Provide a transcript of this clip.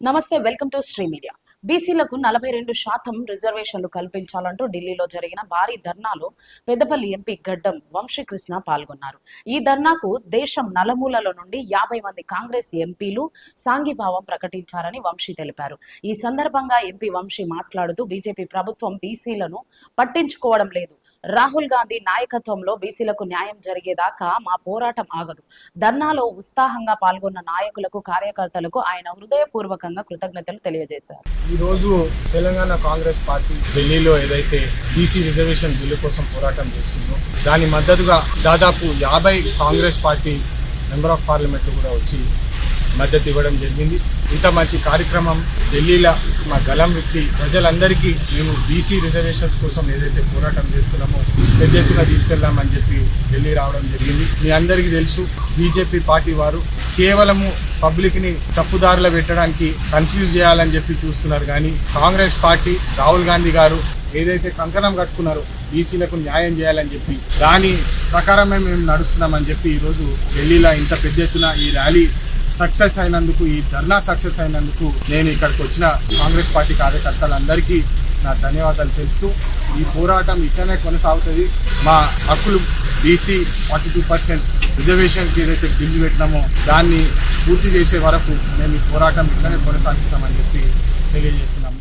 నమస్తే, welcome to Shri media. బీసీలకు 42% రిజర్వేషన్లు కల్పించాలంటూ ఢిల్లీలో జరిగిన భారీ ధర్నాలో పెద్దపల్లి ఎంపీ గడ్డం వంశీకృష్ణ పాల్గొన్నారు. ఈ ధర్నాకు దేశం నలుమూలల నుండి 50 మంది కాంగ్రెస్ ఎంపీలు సాంఘీభావం ప్రకటించారని వంశీ తెలిపారు. ఈ సందర్భంగా ఎంపీ వంశీ మాట్లాడుతూ బీజేపీ ప్రభుత్వం బీసీలను పట్టించుకోవడం లేదు. రాహుల్ గాంధీ నాయకత్వంలో బీసీలకు న్యాయం జరిగేదాకా మా పోరాటం ఆగదు. ధర్నాలో ఉత్సాహంగా పాల్గొన్న నాయకులకు, కార్యకర్తలకు ఆయన హృదయపూర్వకంగా కృతజ్ఞతలు తెలియజేశారు. ఈ రోజు తెలంగాణ కాంగ్రెస్ పార్టీ ఢిల్లీలో ఏదైతే బీసీ రిజర్వేషన్ బిల్లు కోసం పోరాటం చేస్తుందో దాని మద్దతుగా దాదాపు 50 Congress party member of parliament కూడా వచ్చి మద్దతు ఇవ్వడం జరిగింది. ఇంత మంచి కార్యక్రమం ఢిల్లీలో మా గలం విప్పి ప్రజలందరికీ మేము బీసీ రిజర్వేషన్స్ కోసం ఏదైతే పోరాటం చేస్తున్నామో పెద్ద ఎత్తున తీసుకెళ్దామని చెప్పి ఢిల్లీ రావడం జరిగింది. మీ అందరికీ తెలుసు, బీజేపీ పార్టీ వారు కేవలము పబ్లిక్ని తప్పుదారులు పెట్టడానికి, కన్ఫ్యూజ్ చేయాలని చెప్పి చూస్తున్నారు. కానీ కాంగ్రెస్ పార్టీ, రాహుల్ గాంధీ గారు ఏదైతే కంకణం కట్టుకున్నారో బీసీలకు న్యాయం చేయాలని చెప్పి దాని ప్రకారమే మేము నడుస్తున్నామని చెప్పి ఈరోజు ఢిల్లీలో ఇంత పెద్ద ఎత్తున ఈ ర్యాలీ సక్సెస్ అయినందుకు, ఈ ధర్నా సక్సెస్ అయినందుకు నేను ఇక్కడికి వచ్చిన కాంగ్రెస్ పార్టీ కార్యకర్తలందరికీ నా ధన్యవాదాలు తెలుపుతూ ఈ పోరాటం ఇక్కడనే కొనసాగుతుంది. మా హక్కులు బీసీ 42% రిజర్వేషన్కి ఏదైతే బిల్లు పెట్టినామో దాన్ని పూర్తి చేసే వరకు మేము ఈ పోరాటం ఇక్కడనే కొనసాగిస్తామని చెప్పి తెలియజేస్తున్నాము.